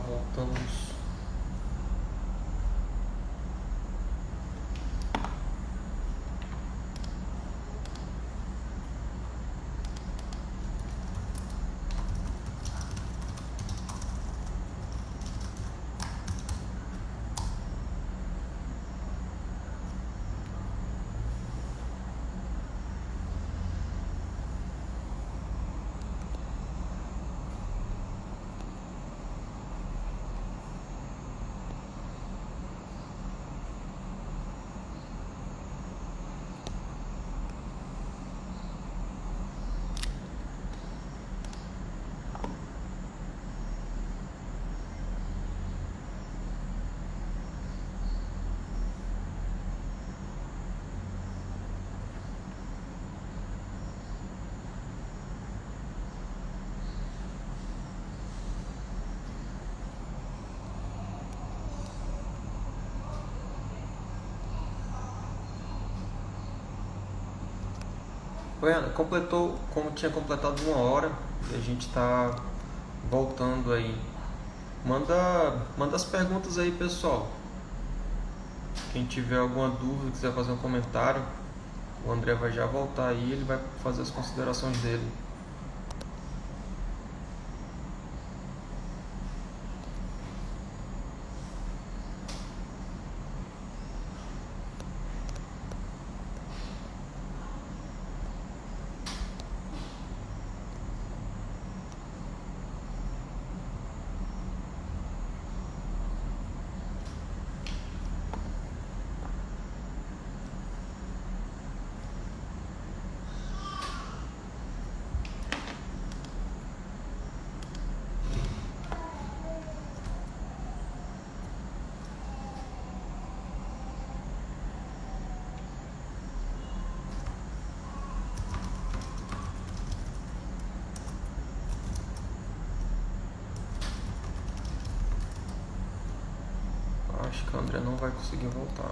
voltamos. Completou, como tinha completado 1 hora, e a gente está voltando aí. Manda as perguntas aí, pessoal. Quem tiver alguma dúvida, quiser fazer um comentário, o André vai já voltar aí, ele vai fazer as considerações dele. Acho que o André não vai conseguir voltar.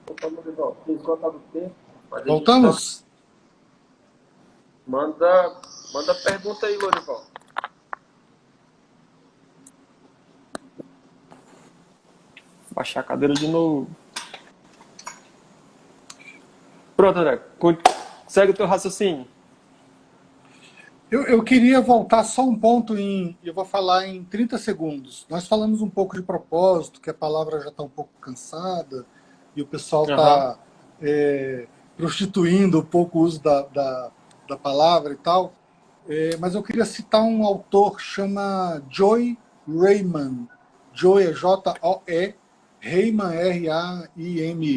Opa, Lorival, tem esgotado o tempo. Voltamos? Manda pergunta aí, Lorival. Baixar a cadeira de novo. Pronto, André. Segue o teu raciocínio. Eu queria voltar só um ponto eu vou falar em 30 segundos. Nós falamos um pouco de propósito, que a palavra já está um pouco cansada, e o pessoal está prostituindo um pouco o uso da palavra e tal. Mas eu queria citar um autor que chama Joy Rayman. Joy é J-O-E, Rayman, R-A-I-M-A-N.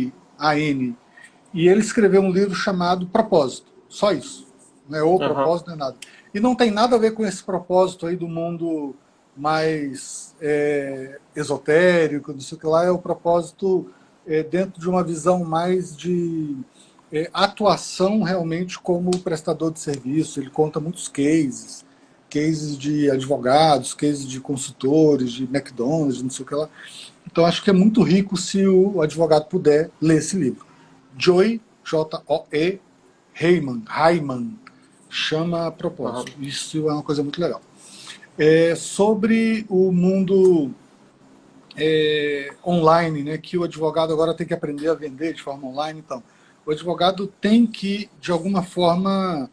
E ele escreveu um livro chamado Propósito. Só isso. Não é o propósito, não é nada. E não tem nada a ver com esse propósito aí do mundo mais esotérico, não sei o que lá. É o propósito dentro de uma visão mais de atuação realmente como prestador de serviço. Ele conta muitos cases de advogados, cases de consultores, de McDonald's, não sei o que lá. Então acho que é muito rico se o advogado puder ler esse livro. Joy, J-O-E, Rayman, chama a propósito. Isso é uma coisa muito legal. sobre o mundo online, né, que o advogado agora tem que aprender a vender de forma online. Então, o advogado tem que, de alguma forma,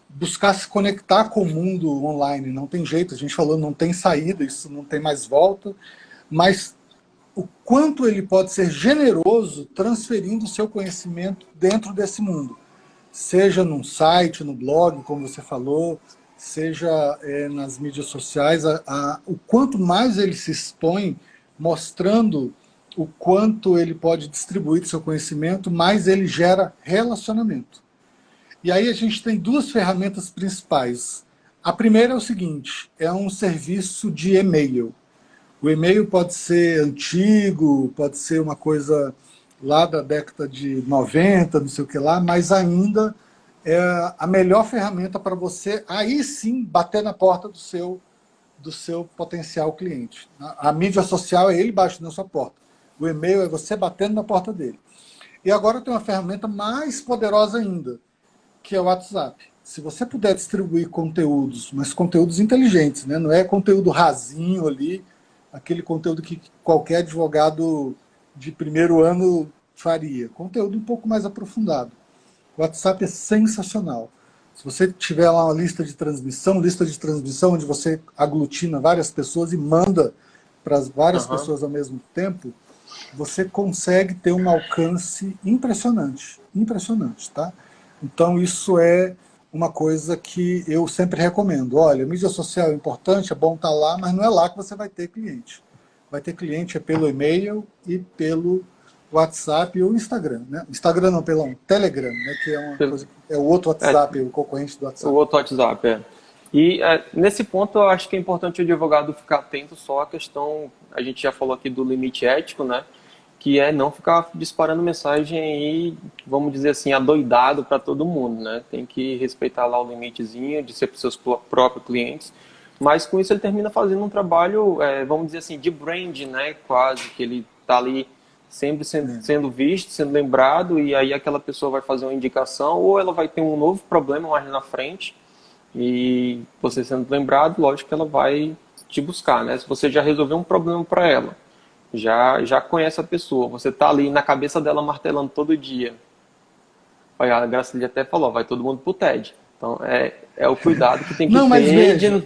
buscar se conectar com o mundo online. Não tem jeito, a gente falou, não tem saída, isso não tem mais volta, mas o quanto ele pode ser generoso transferindo o seu conhecimento dentro desse mundo. Seja num site, no blog, como você falou, seja nas mídias sociais, o quanto mais ele se expõe, mostrando o quanto ele pode distribuir do seu conhecimento, mais ele gera relacionamento. E aí a gente tem duas ferramentas principais. A primeira é o seguinte, é um serviço de e-mail. O e-mail pode ser antigo, pode ser uma coisa lá da década de 90, não sei o que lá, mas ainda é a melhor ferramenta para você, aí sim, bater na porta do seu potencial cliente. A mídia social é ele batendo na sua porta. O e-mail é você batendo na porta dele. E agora tem uma ferramenta mais poderosa ainda, que é o WhatsApp. Se você puder distribuir conteúdos, mas conteúdos inteligentes, né? Não é conteúdo rasinho ali, aquele conteúdo que qualquer advogado de primeiro ano faria. Conteúdo um pouco mais aprofundado. O WhatsApp é sensacional. Se você tiver lá uma lista de transmissão onde você aglutina várias pessoas e manda para várias pessoas ao mesmo tempo, você consegue ter um alcance impressionante. Impressionante, tá? Então isso é uma coisa que eu sempre recomendo. Olha, mídia social é importante, é bom estar lá, mas não é lá que você vai ter cliente. Vai ter cliente pelo e-mail e pelo WhatsApp ou Instagram, né? Instagram não, pelo Telegram, né? Que é uma coisa, é o outro WhatsApp, o concorrente do WhatsApp. O outro WhatsApp, E nesse ponto eu acho que é importante o advogado ficar atento só à questão, a gente já falou aqui do limite ético, né? Que é não ficar disparando mensagem aí, vamos dizer assim, adoidado para todo mundo, né? Tem que respeitar lá o limitezinho de ser para os seus próprios clientes, mas com isso ele termina fazendo um trabalho, vamos dizer assim, de brand, né? Quase, que ele está ali sempre sendo visto, sendo lembrado, e aí aquela pessoa vai fazer uma indicação, ou ela vai ter um novo problema mais na frente, e você sendo lembrado, lógico que ela vai te buscar, né? Se você já resolveu um problema para ela, já conhece a pessoa, você está ali na cabeça dela martelando todo dia. Olha, a Gracília até falou, vai todo mundo pro TED. Então, é o cuidado que tem que não, ter mas veja,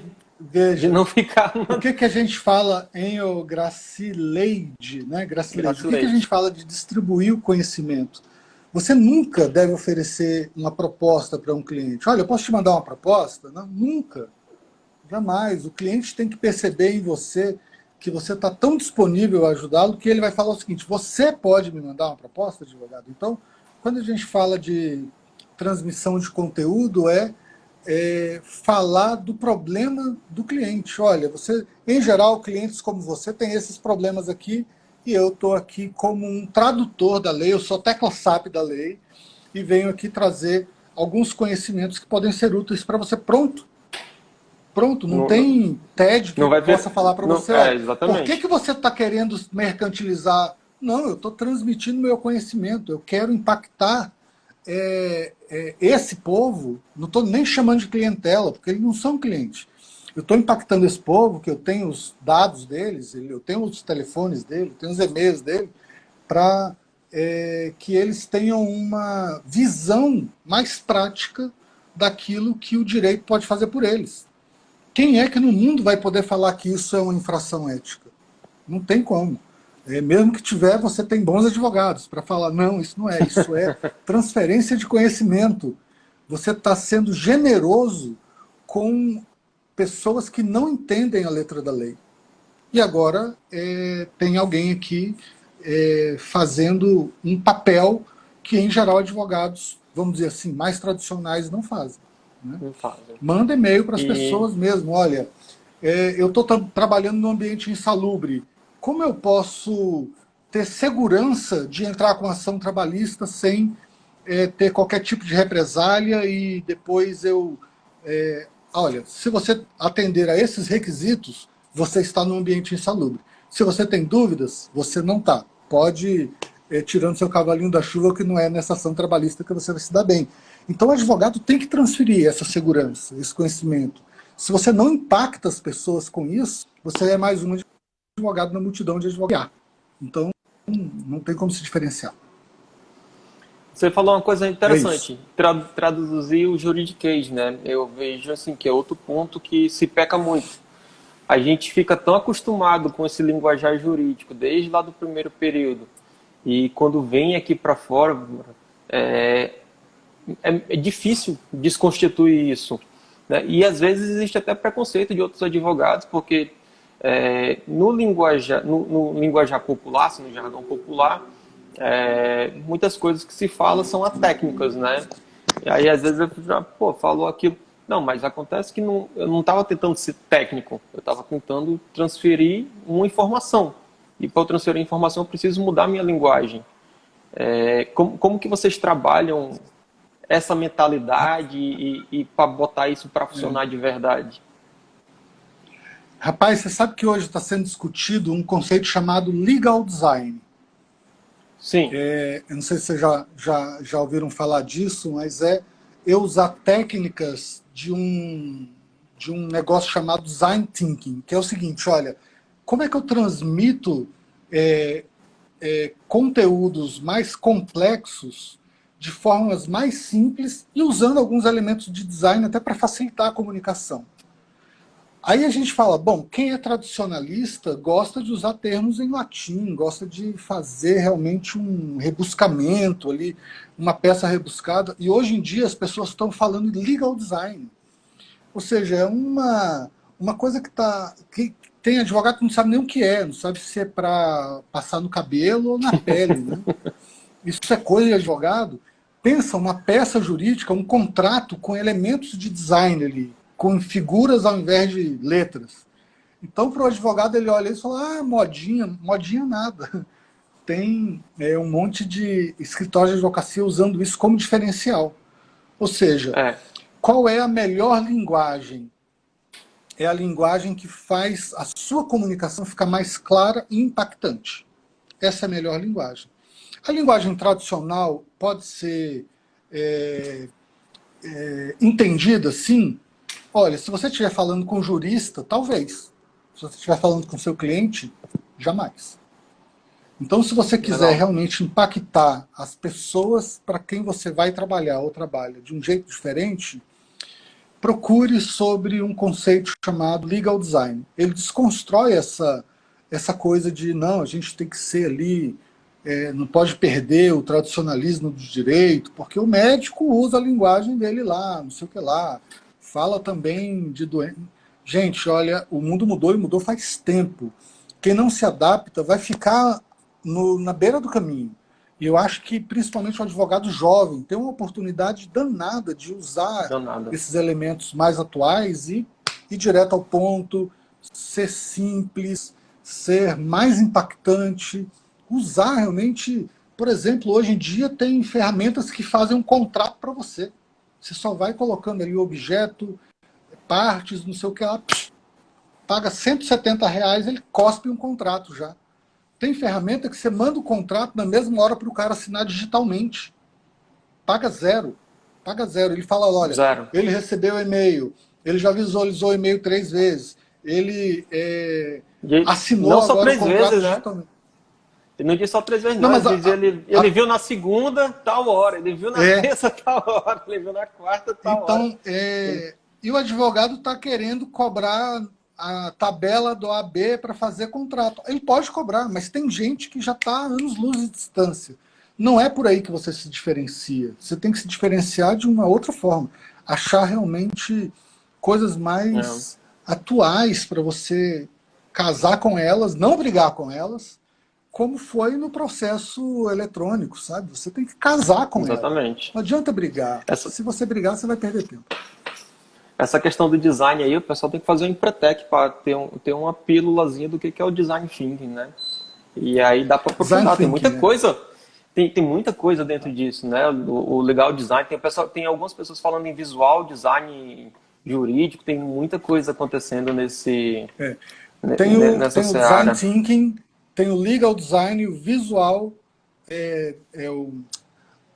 de não ficar... O que a gente fala em Gracileide, né? Gracileide. O que a gente fala de distribuir o conhecimento? Você nunca deve oferecer uma proposta para um cliente. Olha, eu posso te mandar uma proposta? Não, nunca. Jamais. O cliente tem que perceber em você que você está tão disponível a ajudá-lo que ele vai falar o seguinte, você pode me mandar uma proposta, advogado? Então, quando a gente fala de transmissão de conteúdo, falar do problema do cliente. Olha, em geral, clientes como você têm esses problemas aqui e eu estou aqui como um tradutor da lei, eu sou tecla-SAP da lei e venho aqui trazer alguns conhecimentos que podem ser úteis para você. Pronto, não tem TED que possa falar para você, por que você está querendo mercantilizar? Não, eu estou transmitindo meu conhecimento, eu quero impactar esse povo, não estou nem chamando de clientela, porque eles não são clientes. Eu estou impactando esse povo, que eu tenho os dados deles, eu tenho os telefones dele, eu tenho os e-mails dele, para que eles tenham uma visão mais prática daquilo que o direito pode fazer por eles. Quem é que no mundo vai poder falar que isso é uma infração ética? Não tem como. Mesmo que tiver, você tem bons advogados para falar, não, isso não é, isso é transferência de conhecimento. Você está sendo generoso com pessoas que não entendem a letra da lei. E agora tem alguém aqui fazendo um papel que, em geral, advogados, vamos dizer assim, mais tradicionais não fazem. Né? Manda e-mail para as pessoas mesmo. Olha, eu estou trabalhando num ambiente insalubre. Como eu posso ter segurança de entrar com ação trabalhista sem ter qualquer tipo de represália e depois olha, se você atender a esses requisitos, você está num ambiente insalubre. Se você tem dúvidas, você não está. Pode tirando seu cavalinho da chuva, que não é nessa ação trabalhista que você vai se dar bem. Então o advogado tem que transferir essa segurança, esse conhecimento. Se você não impacta as pessoas com isso, você é mais um advogado na multidão de advogados. Então, não tem como se diferenciar. Você falou uma coisa É isso. interessante, traduzir o juridiquês, né? Eu vejo assim que é outro ponto que se peca muito. A gente fica tão acostumado com esse linguajar jurídico desde lá do primeiro período e quando vem aqui para fora é difícil desconstituir isso, né? E às vezes existe até preconceito de outros advogados porque no linguajar popular, assim, no jargão popular, muitas coisas que se fala são técnicas, né? E aí às vezes eu já, falou aquilo. Não, mas acontece que eu não estava tentando ser técnico, eu estava tentando transferir uma informação. E para eu transferir a informação eu preciso mudar a minha linguagem. Como que vocês trabalham essa mentalidade e para botar isso para funcionar de verdade? Rapaz, você sabe que hoje está sendo discutido um conceito chamado legal design. Sim. Eu não sei se vocês já ouviram falar disso, mas eu usar técnicas de um negócio chamado design thinking, que é o seguinte, olha, como é que eu transmito conteúdos mais complexos de formas mais simples e usando alguns elementos de design até para facilitar a comunicação. Aí a gente fala, bom, quem é tradicionalista gosta de usar termos em latim, gosta de fazer realmente um rebuscamento ali, uma peça rebuscada, e hoje em dia as pessoas estão falando de legal design. Ou seja, é uma coisa que tem advogado que não sabe nem o que é, não sabe se é para passar no cabelo ou na pele, né? Isso é coisa de advogado. Pensa uma peça jurídica, um contrato com elementos de design ali, com figuras ao invés de letras. Então, para o advogado, ele olha isso e fala, modinha nada. Tem um monte de escritórios de advocacia usando isso como diferencial. Ou seja, qual é a melhor linguagem? É a linguagem que faz a sua comunicação ficar mais clara e impactante. Essa é a melhor linguagem. A linguagem tradicional pode ser entendida, sim. Olha, se você estiver falando com um jurista, talvez. Se você estiver falando com seu cliente, jamais. Então, se você quiser realmente impactar as pessoas para quem você vai trabalhar ou trabalha de um jeito diferente, procure sobre um conceito chamado legal design. Ele desconstrói essa coisa de, não, a gente tem que ser ali, não pode perder o tradicionalismo do direito, porque o médico usa a linguagem dele lá, não sei o que lá, fala também de doença. Gente, olha, o mundo mudou e mudou faz tempo. Quem não se adapta vai ficar na beira do caminho. E eu acho que, principalmente o advogado jovem, tem uma oportunidade danada de usar esses elementos mais atuais e ir direto ao ponto, ser simples, ser mais impactante, usar realmente... Por exemplo, hoje em dia tem ferramentas que fazem um contrato para você. Você só vai colocando ali o objeto, partes, não sei o que lá, paga R$170, ele cospe um contrato já. Tem ferramenta que você manda o contrato na mesma hora para o cara assinar digitalmente. Paga zero. Paga zero. Ele fala, olha, ele recebeu o e-mail, ele já visualizou o e-mail 3 vezes, ele assinou não só agora 3 o contrato vezes, digitalmente. Né? Ele não diz só 3 vezes, Não, mas ele viu na segunda, tal hora, ele viu na terça, tal hora, ele viu na quarta, tal hora. Então, e o advogado está querendo cobrar a tabela do AB para fazer contrato. Ele pode cobrar, mas tem gente que já está a anos-luz de distância. Não é por aí que você se diferencia. Você tem que se diferenciar de uma outra forma. Achar realmente coisas mais atuais para você casar com elas, não brigar com elas, como foi no processo eletrônico, sabe? Você tem que casar com Exatamente. ela. Não adianta brigar. Se você brigar, você vai perder tempo. Essa questão do design aí, o pessoal tem que fazer um Empretec para ter uma pílulazinha do que é o design thinking, né? E aí dá para aprofundar. Tem muita coisa, tem muita coisa dentro disso, né? O legal design, tem algumas pessoas falando em visual design jurídico, tem muita coisa acontecendo nessa tem seara. O design thinking, tem o legal design, o visual,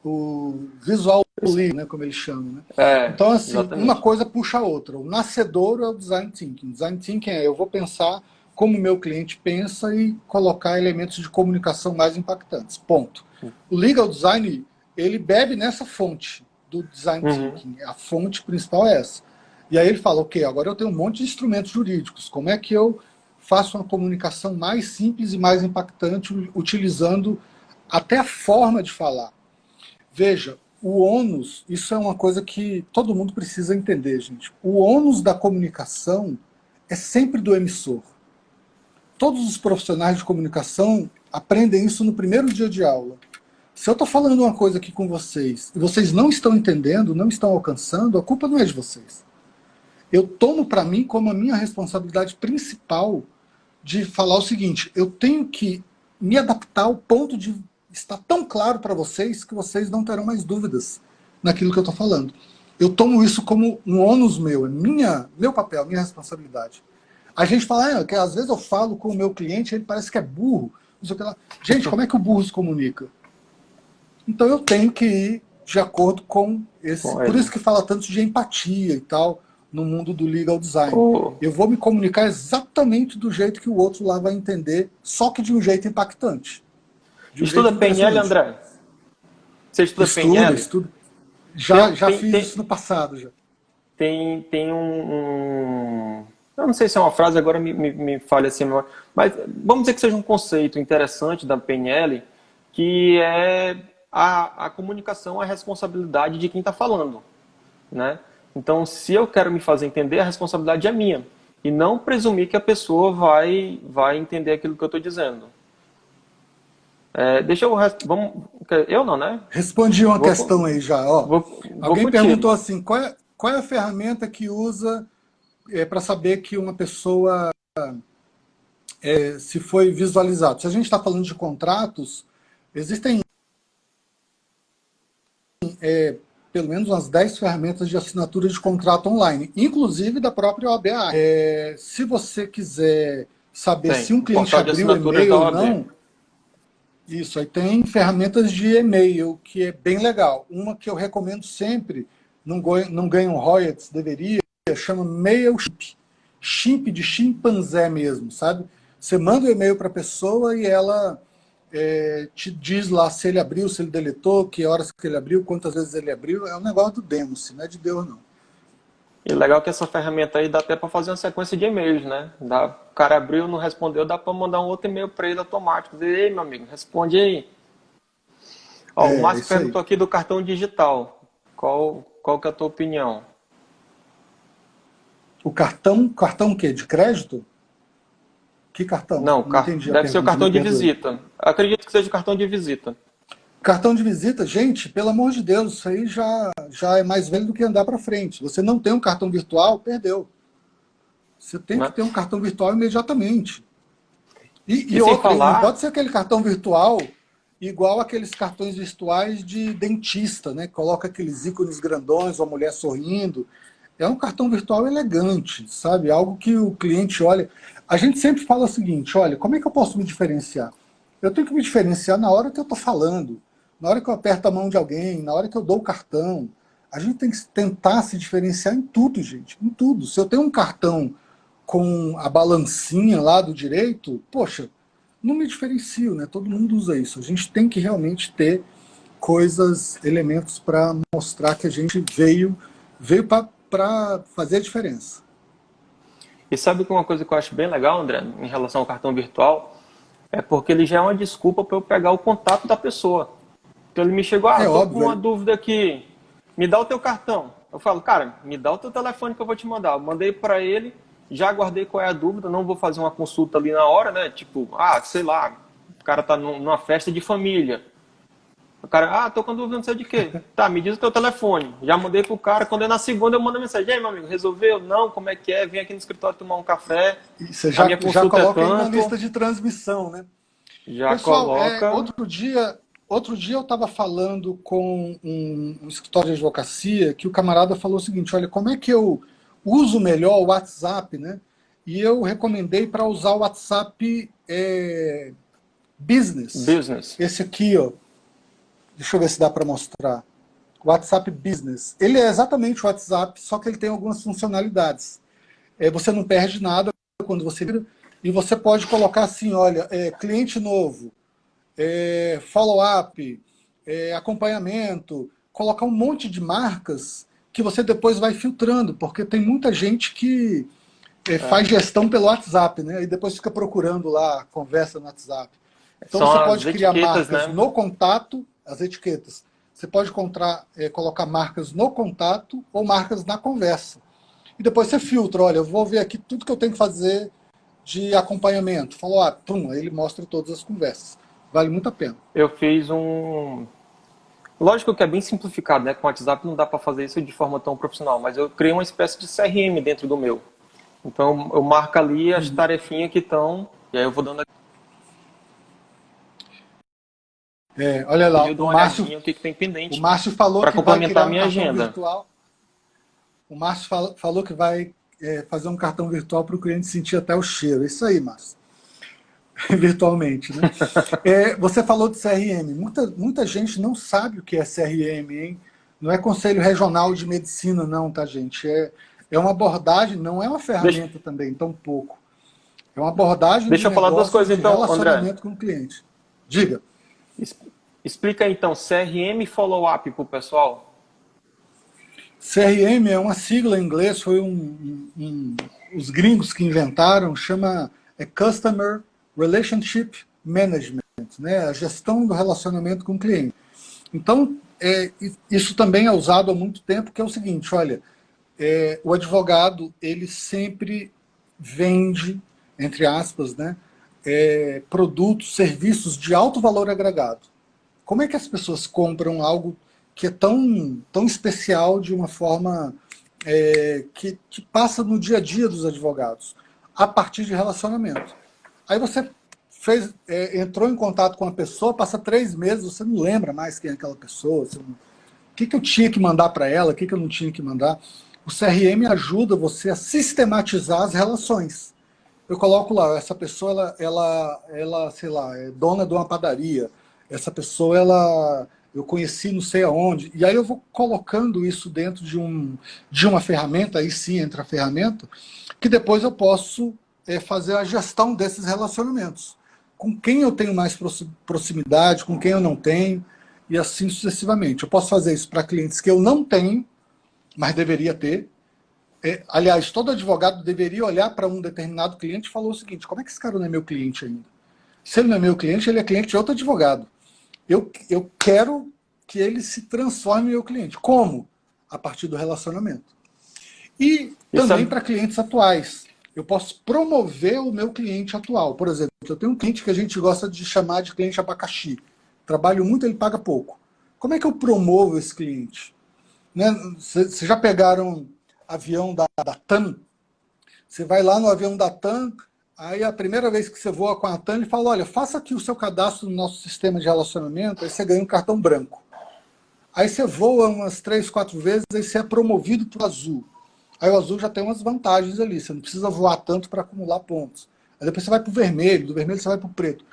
o visual legal, né, como eles chamam. Né? Então, assim, exatamente. uma coisa puxa a outra. O nascedor é o design thinking. Design thinking é eu vou pensar como o meu cliente pensa e colocar elementos de comunicação mais impactantes. Ponto. O legal design, ele bebe nessa fonte do design thinking. A fonte principal é essa. E aí ele fala, ok, agora eu tenho um monte de instrumentos jurídicos. Como é que eu faço uma comunicação mais simples e mais impactante, utilizando até a forma de falar? Veja, o ônus, isso é uma coisa que todo mundo precisa entender, gente. O ônus da comunicação é sempre do emissor. Todos os profissionais de comunicação aprendem isso no primeiro dia de aula. Se eu estou falando uma coisa aqui com vocês e vocês não estão entendendo, não estão alcançando, a culpa não é de vocês. Eu tomo para mim como a minha responsabilidade principal de falar o seguinte, eu tenho que me adaptar ao ponto de estar tão claro para vocês que vocês não terão mais dúvidas naquilo que eu estou falando. Eu tomo isso como um ônus meu, é meu papel, minha responsabilidade. A gente fala, que às vezes eu falo com o meu cliente, ele parece que é burro. Não sei o que lá. Gente, como é que o burro se comunica? Então eu tenho que ir de acordo com esse... Por isso que fala tanto de empatia e tal, no mundo do legal design. Eu vou me comunicar exatamente do jeito que o outro lá vai entender, só que de um jeito impactante. Estuda PNL, André? Você estuda PNL? Estudo. Já fiz isso no passado. Já. Tem eu não sei se é uma frase, agora me falha assim, mas vamos dizer que seja um conceito interessante da PNL, que é a comunicação, a responsabilidade de quem está falando, né? Então, se eu quero me fazer entender, a responsabilidade é minha. E não presumir que a pessoa vai entender aquilo que eu estou dizendo. Deixa eu... Eu não, né? Respondi uma questão aí já. Ó. Alguém perguntou assim, qual é a ferramenta que usa para saber que uma pessoa se foi visualizado? Se a gente está falando de contratos, existem pelo menos umas 10 ferramentas de assinatura de contrato online, inclusive da própria OAB. Se você quiser saber se um cliente abriu o e-mail ou não, isso, aí tem ferramentas de e-mail, que é bem legal. Uma que eu recomendo sempre, não ganha um royalties, deveria, chama Mailchimp. Chimp de chimpanzé mesmo, sabe? Você manda o e-mail para a pessoa e ela te diz lá se ele abriu, se ele deletou, que horas que ele abriu, quantas vezes ele abriu. É um negócio do Demos, não é de Deus, não. E legal que essa ferramenta aí dá até para fazer uma sequência de e-mails, né? O cara abriu, não respondeu, dá para mandar um outro e-mail para ele automático. Dizer, ei, meu amigo, responde aí. Ó, o Márcio perguntou aqui do cartão digital. Qual que é a tua opinião? O cartão o quê? De crédito? Que cartão? Não entendi deve ser o cartão de visita. Acredito que seja o cartão de visita. Cartão de visita, gente, pelo amor de Deus, isso aí já é mais velho do que andar para frente. Você não tem um cartão virtual, perdeu. Você tem que ter um cartão virtual imediatamente. E outro, não pode ser aquele cartão virtual igual aqueles cartões virtuais de dentista, né? Coloca aqueles ícones grandões, uma mulher sorrindo. É um cartão virtual elegante, sabe? Algo que o cliente olha. A gente sempre fala o seguinte, olha, como é que eu posso me diferenciar? Eu tenho que me diferenciar na hora que eu estou falando, na hora que eu aperto a mão de alguém, na hora que eu dou o cartão. A gente tem que tentar se diferenciar em tudo, gente, em tudo. Se eu tenho um cartão com a balancinha lá do direito, poxa, não me diferencio, né? Todo mundo usa isso. A gente tem que realmente ter coisas, elementos para mostrar que a gente veio para fazer a diferença. E sabe que uma coisa que eu acho bem legal, André, em relação ao cartão virtual, é porque ele já é uma desculpa para eu pegar o contato da pessoa. Então ele me chegou, tô com uma dúvida aqui, me dá o teu cartão. Eu falo, cara, me dá o teu telefone que eu vou te mandar. Eu mandei para ele, já guardei qual é a dúvida, não vou fazer uma consulta ali na hora, né? Tipo, sei lá, o cara tá numa festa de família. O cara, tô com dúvida não sei de quê. Tá, me diz o teu telefone. Já mandei pro cara, quando é na segunda eu mando mensagem. E aí, meu amigo, resolveu? Não, como é que é? Vem aqui no escritório tomar um café. E você já coloca aí na lista de transmissão, né? Já Pessoal, coloca... Outro dia eu estava falando com um escritório de advocacia que o camarada falou o seguinte, olha, como é que eu uso melhor o WhatsApp, né? E eu recomendei para usar o WhatsApp Business. Esse aqui, ó. Deixa eu ver se dá para mostrar. O WhatsApp Business. Ele é exatamente o WhatsApp, só que ele tem algumas funcionalidades. Você não perde nada quando você vira, e você pode colocar assim, olha, cliente novo, follow-up, acompanhamento, colocar um monte de marcas que você depois vai filtrando, porque tem muita gente que faz gestão pelo WhatsApp, né? E depois fica procurando lá, conversa no WhatsApp. Então São você as pode criar etiquetas, marcas né? no contato, as etiquetas. Você pode colocar marcas no contato ou marcas na conversa. E depois você filtra, olha, eu vou ver aqui tudo que eu tenho que fazer de acompanhamento. Falou, pum, aí ele mostra todas as conversas. Vale muito a pena. Eu fiz um. Lógico que é bem simplificado, né? Com o WhatsApp não dá para fazer isso de forma tão profissional, mas eu criei uma espécie de CRM dentro do meu. Então eu marco ali as tarefinhas que estão, e aí eu vou dando Olha aqui, lá, eu dou uma olhadinha o que tem o pendente Márcio falou para que vai complementar criar a um minha cartão agenda. virtual. O Márcio falou que vai fazer um cartão virtual para o cliente sentir até o cheiro. Isso aí, Márcio. Virtualmente, né? Você falou de CRM. Muita gente não sabe o que é CRM, hein? Não é Conselho Regional de Medicina, não, tá, gente? É uma abordagem, não é uma Deixa, ferramenta também, tão pouco. É uma abordagem de deixa eu falar duas negócios, coisas de então, André. relacionamento com o cliente. Diga. Es- Explica aí, então, CRM follow-up para o pessoal. CRM é uma sigla em inglês, foi os gringos que inventaram, chama Customer Relationship Management, né? A gestão do relacionamento com o cliente. Então, isso também é usado há muito tempo, que é o seguinte, olha, o advogado, ele sempre vende, entre aspas, né, produtos, serviços de alto valor agregado. Como é que as pessoas compram algo que é tão especial de uma forma que passa no dia a dia dos advogados? A partir de relacionamento. Aí você entrou em contato com uma pessoa, passa 3 meses, você não lembra mais quem é aquela pessoa, o que eu tinha que mandar para ela, o que eu não tinha que mandar. O CRM ajuda você a sistematizar as relações. Eu coloco lá, essa pessoa, ela sei lá, é dona de uma padaria. Essa pessoa, eu conheci não sei aonde. E aí eu vou colocando isso dentro de uma ferramenta, aí sim entra a ferramenta, que depois eu posso fazer a gestão desses relacionamentos. Com quem eu tenho mais proximidade, com quem eu não tenho, e assim sucessivamente. Eu posso fazer isso para clientes que eu não tenho, mas deveria ter. Aliás, todo advogado deveria olhar para um determinado cliente e falar o seguinte, como é que esse cara não é meu cliente ainda? Se ele não é meu cliente, ele é cliente de outro advogado. Eu quero que ele se transforme em meu cliente. Como? A partir do relacionamento. E Isso também é, para clientes atuais. Eu posso promover o meu cliente atual. Por exemplo, eu tenho um cliente que a gente gosta de chamar de cliente abacaxi. Trabalho muito, ele paga pouco. Como é que eu promovo esse cliente? Né? Vocês já pegaram avião da TAM? Você vai lá no avião da TAM, aí a primeira vez que você voa com a TAM, ele fala, olha, faça aqui o seu cadastro no nosso sistema de relacionamento, aí você ganha um cartão branco. Aí você voa umas 3, 4 vezes, aí você é promovido para o azul. Aí o azul já tem umas vantagens ali, você não precisa voar tanto para acumular pontos. Aí depois você vai para o vermelho, do vermelho você vai para o preto.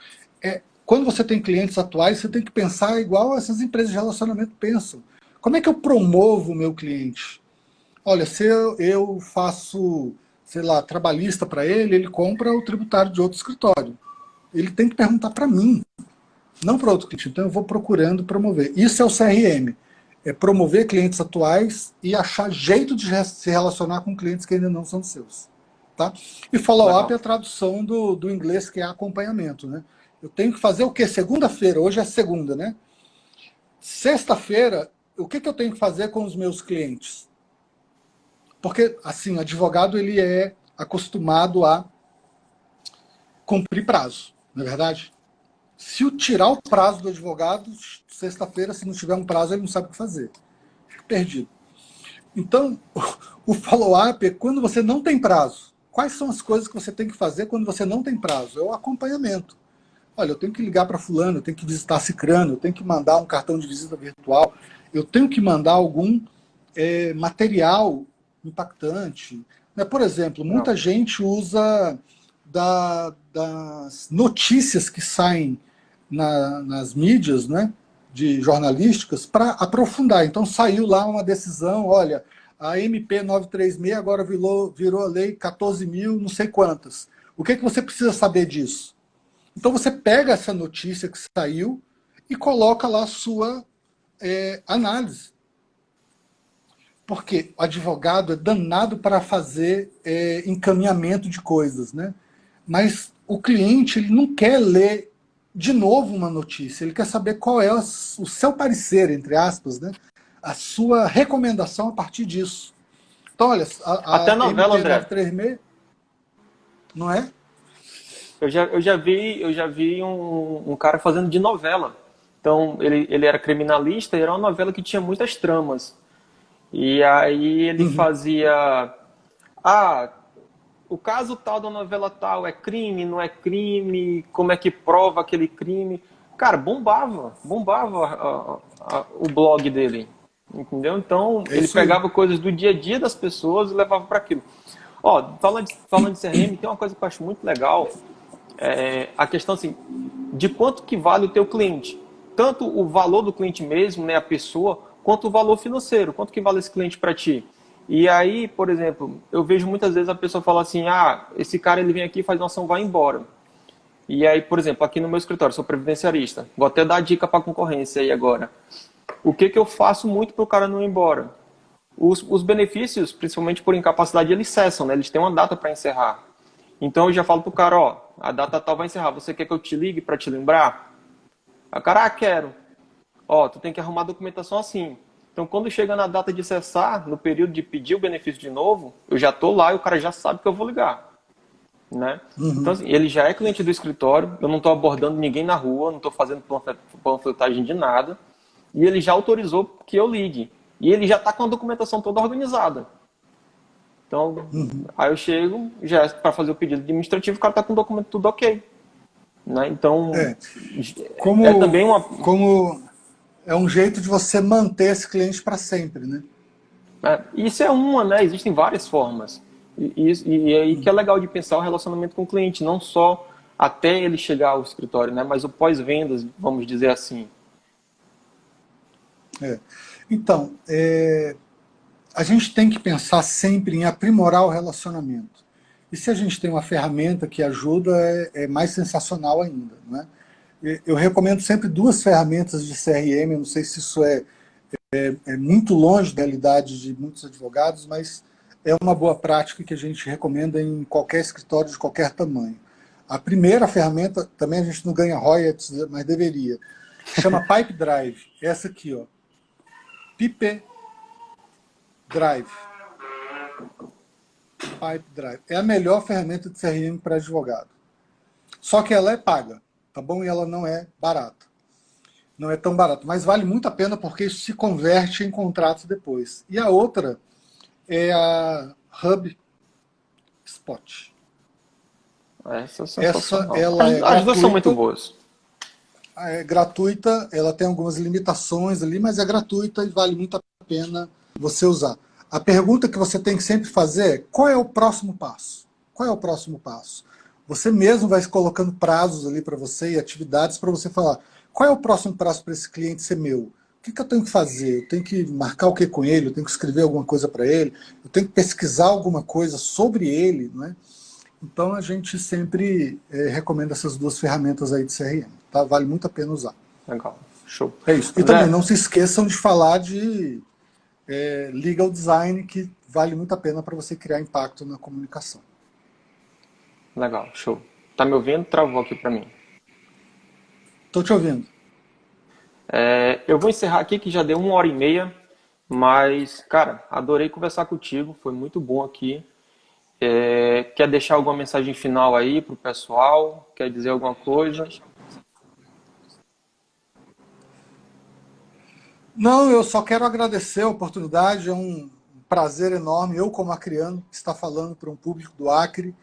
Quando você tem clientes atuais, você tem que pensar igual essas empresas de relacionamento pensam. Como é que eu promovo o meu cliente? Olha, se eu faço, sei lá, trabalhista para ele, ele compra o tributário de outro escritório. Ele tem que perguntar para mim, não para outro cliente. Então eu vou procurando promover. Isso é o CRM. É promover clientes atuais e achar jeito de se relacionar com clientes que ainda não são seus. Tá? E follow-up é legal. a tradução do inglês, que é acompanhamento. Né? Eu tenho que fazer o quê? Segunda-feira, hoje é segunda, né? Sexta-feira, o que eu tenho que fazer com os meus clientes? Porque, assim, advogado ele é acostumado a cumprir prazo, não é verdade? Se eu tirar o prazo do advogado, sexta-feira, se não tiver um prazo, ele não sabe o que fazer. Fica perdido. Então, o follow-up é quando você não tem prazo. Quais são as coisas que você tem que fazer quando você não tem prazo? É o acompanhamento. Olha, eu tenho que ligar para fulano, eu tenho que visitar cicrano, eu tenho que mandar um cartão de visita virtual, eu tenho que mandar algum material impactante. Né? Por exemplo, Não. muita gente usa das notícias que saem nas mídias, né? jornalísticas para aprofundar. Então saiu lá uma decisão, olha, a MP 936 agora virou a lei 14.000 não sei quantas. O que você precisa saber disso? Então você pega essa notícia que saiu e coloca lá a sua análise. Porque o advogado é danado para fazer encaminhamento de coisas, né? Mas o cliente ele não quer ler de novo uma notícia, ele quer saber qual é o seu parecer, entre aspas, né? A sua recomendação a partir disso. Então, olha, Até a novela, MP André. 936, não é? Eu já vi um cara fazendo de novela. Então, ele era criminalista e era uma novela que tinha muitas tramas. E aí ele fazia... Ah, o caso tal da novela tal é crime, não é crime? Como é que prova aquele crime? Cara, bombava o blog dele. Entendeu? Então, ele pegava coisas do dia a dia das pessoas e levava para aquilo. Ó, falando de CRM, tem uma coisa que eu acho muito legal, a questão assim, de quanto que vale o teu cliente. Tanto o valor do cliente mesmo, né, a pessoa, quanto o valor financeiro. Quanto que vale esse cliente para ti? E aí, por exemplo, eu vejo muitas vezes a pessoa falar assim, esse cara ele vem aqui, faz uma ação, vai embora. E aí, por exemplo, aqui no meu escritório, sou previdenciarista, vou até dar dica para a concorrência aí agora. O que eu faço muito para o cara não ir embora? Os benefícios, principalmente por incapacidade, eles cessam, né? Eles têm uma data para encerrar. Então eu já falo pro cara, ó, a data tal vai encerrar, você quer que eu te ligue para te lembrar? A cara, quero. Ó, tu tem que arrumar a documentação assim. Então quando chega na data de cessar, no período de pedir o benefício de novo, eu já tô lá e o cara já sabe que eu vou ligar. Né? Então assim, ele já é cliente do escritório, eu não estou abordando ninguém na rua, não estou fazendo panfletagem de nada, e ele já autorizou que eu ligue. E ele já está com a documentação toda organizada. Então, aí eu chego, já para fazer o pedido administrativo, o cara está com o documento tudo ok. Né? Então, também como é um jeito de você manter esse cliente para sempre, né? Isso é uma, né? Existem várias formas. E aí que é legal de pensar o relacionamento com o cliente, não só até ele chegar ao escritório, né? Mas o pós-vendas, vamos dizer assim. Então, a gente tem que pensar sempre em aprimorar o relacionamento. E se a gente tem uma ferramenta que ajuda, é mais sensacional ainda, né? Eu recomendo sempre 2 ferramentas de CRM, eu não sei se isso é muito longe da realidade de muitos advogados, mas é uma boa prática que a gente recomenda em qualquer escritório de qualquer tamanho. A primeira ferramenta, também a gente não ganha royalties, mas deveria, chama Pipe Drive, essa aqui, ó. Pipe Drive. Pipe Drive. É a melhor ferramenta de CRM para advogado. Só que ela é paga, tá bom? E ela não é barata. Não é tão barato, mas vale muito a pena porque isso se converte em contratos depois. E a outra é a HubSpot. Essa ela é as duas são muito gratuita. boas. É gratuita, ela tem algumas limitações ali, mas é gratuita e vale muito a pena você usar. A pergunta que você tem que sempre fazer é: qual é o próximo passo? Qual é o próximo passo? Você mesmo vai colocando prazos ali para você e atividades para você falar: qual é o próximo prazo para esse cliente ser meu? O que eu tenho que fazer? Eu tenho que marcar o que com ele? Eu tenho que escrever alguma coisa para ele? Eu tenho que pesquisar alguma coisa sobre ele? Não é? Então a gente sempre recomenda essas 2 ferramentas aí de CRM. Tá? Vale muito a pena usar. Legal, show. É isso. E também não se esqueçam de falar de legal design, que vale muito a pena para você criar impacto na comunicação. Legal, show. Tá me ouvindo? Travou aqui para mim. Estou te ouvindo. Eu vou encerrar aqui, que já deu 1h30, mas, cara, adorei conversar contigo, foi muito bom aqui. Quer deixar alguma mensagem final aí pro pessoal? Quer dizer alguma coisa? Não, eu só quero agradecer a oportunidade, é um prazer enorme. Eu, como acriano, estar falando para um público do Acre,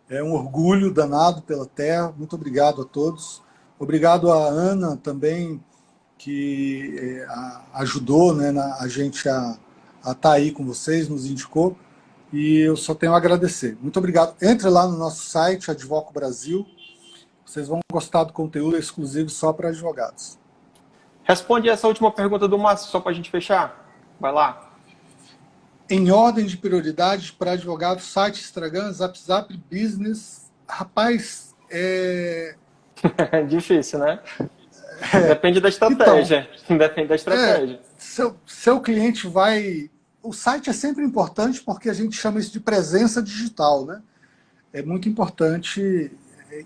é um orgulho danado pela terra. Muito obrigado a todos. Obrigado a Ana também, que ajudou, né, a gente a estar aí com vocês, nos indicou. E eu só tenho a agradecer. Muito obrigado. Entre lá no nosso site, Advoco Brasil. Vocês vão gostar do conteúdo exclusivo só para advogados. Responde essa última pergunta do Márcio, só para a gente fechar. Vai lá. Em ordem de prioridade para advogado, site, Instagram, Zap, Business. Rapaz, É difícil, né? Depende da estratégia. Então, depende da estratégia. Seu cliente vai... O site é sempre importante porque a gente chama isso de presença digital, né? É muito importante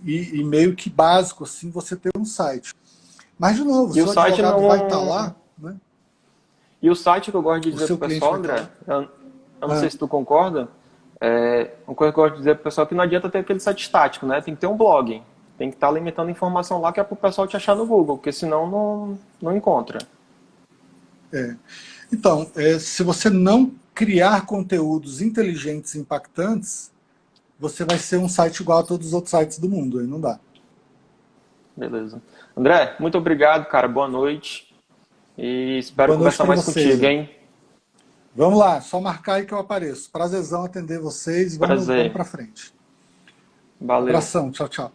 e meio que básico assim você ter um site. Mas, de novo, e o seu advogado vai estar lá, né? E o site que eu gosto de dizer para o pessoal, André, eu não sei se tu concorda, uma coisa que eu gosto de dizer para o pessoal é que não adianta ter aquele site estático, né? Tem que ter um blog. Tem que estar alimentando informação lá que é para o pessoal te achar no Google, porque senão não encontra. Então, se você não criar conteúdos inteligentes e impactantes, você vai ser um site igual a todos os outros sites do mundo, aí não dá. Beleza. André, muito obrigado, cara. Boa noite. E espero conversar mais contigo, hein? Vamos lá, só marcar aí que eu apareço. Prazerzão atender vocês. Vamos pra frente. Valeu. Abração, tchau, tchau.